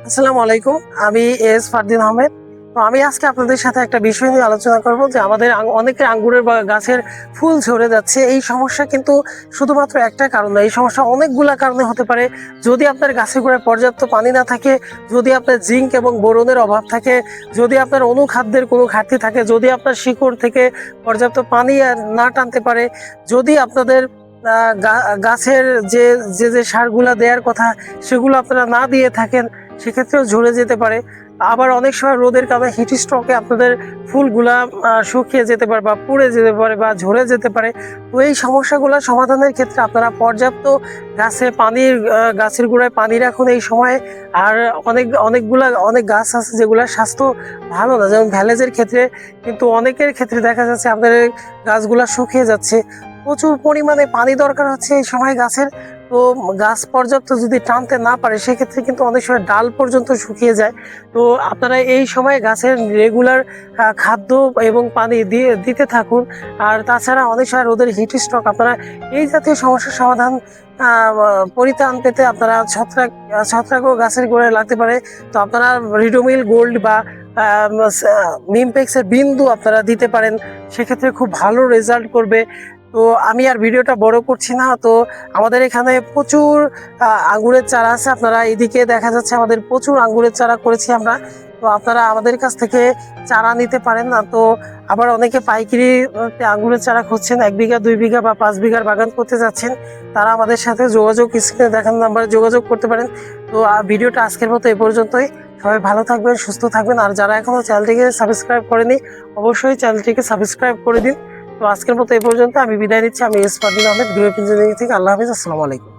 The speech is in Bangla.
আসসালামু আলাইকুম। আমি ফারদিন আহমেদ। তো আমি আজকে আপনাদের সাথে একটা বিষয় নিয়ে আলোচনা করব যে আমাদের অনেকের আঙ্গুরের বা গাছের ফুল ঝরে যাচ্ছে। এই সমস্যা কিন্তু শুধুমাত্র একটা কারণ নয়, এই সমস্যা অনেকগুলা কারণে হতে পারে। যদি আপনার গাছের গোড়ায় পর্যাপ্ত পানি না থাকে, যদি আপনার জিঙ্ক এবং বোরনের অভাব থাকে, যদি আপনার অনুখাদ্যের কোনো ঘাটতি থাকে, যদি আপনার শিকড় থেকে পর্যাপ্ত পানি না টানতে পারে, যদি আপনাদের গাছের যে যে যে সারগুলা দেওয়ার কথা সেগুলো আপনারা না দিয়ে থাকেন, সেক্ষেত্রেও ঝরে যেতে পারে। আবার অনেক সময় রোদের কারণে হিট স্ট্রোকে আপনাদের ফুলগুলা শুকিয়ে যেতে পারে বা পুড়ে যেতে পারে বা ঝরে যেতে পারে। তো এই সমস্যাগুলো সমাধানের ক্ষেত্রে আপনারা পর্যাপ্ত গাছের গোড়ায় পানি রাখুন এই সময়ে। আর অনেক গাছ আছে যেগুলোর স্বাস্থ্য ভালো না, যেমন ভ্যালেজের ক্ষেত্রে কিন্তু অনেকের ক্ষেত্রে দেখা যাচ্ছে আপনাদের গাছগুলা শুকিয়ে যাচ্ছে। প্রচুর পরিমাণে পানি দরকার হচ্ছে এই সময় গাছের। তো গাছ পর্যাপ্ত যদি টানতে না পারে সেক্ষেত্রে কিন্তু অনেক সময় ডাল পর্যন্ত শুকিয়ে যায়। তো আপনারা এই সময় গাছের রেগুলার খাদ্য এবং পানি দিতে থাকুন। আর তাছাড়া অনেক সময় রোদের হিট স্ট্রোক, আপনারা এই জাতীয় সমস্যার সমাধান পরিত্রাণ পেতে আপনারা ছত্রাকও গাছের গোড়ায় লাগতে পারে। তো আপনারা রিডোমিল গোল্ড বা নিমপেক্সের বিন্দু আপনারা দিতে পারেন, সেক্ষেত্রে খুব ভালো রেজাল্ট করবে। তো আমি আর ভিডিওটা বড় করছি না। তো আমাদের এখানে প্রচুর আঙ্গুরের চারা আছে, আপনারা এদিকে দেখা যাচ্ছে আমাদের প্রচুর আঙ্গুরের চারা করেছি আমরা। তো আপনারা আমাদের কাছ থেকে চারা নিতে পারেন না। তো আবার অনেকে পাইকারি আঙ্গুরের চারা খুঁজছেন, 1 বিঘা 2 বিঘা বা 5 বিঘার বাগান করতে যাচ্ছেন, তারা আমাদের সাথে স্ক্রিনে দেখানো নাম্বারে যোগাযোগ করতে পারেন। তো ভিডিওটা আজকের মতো এ পর্যন্তই। সবাই ভালো থাকবেন, সুস্থ থাকবেন। আর যারা এখনো চ্যানেলটিকে সাবস্ক্রাইব করেনি, অবশ্যই চ্যানেলটিকে সাবস্ক্রাইব করে দিন। তো আজকের মতো এ পর্যন্ত, আমি বিদায় নিচ্ছি। আমি ফারদিন আহমেদ, গ্রুপ ইঞ্জিনিয়ারিং থেকে। আল্লাহ হাফিজ, আসসালামু আলাইকুম।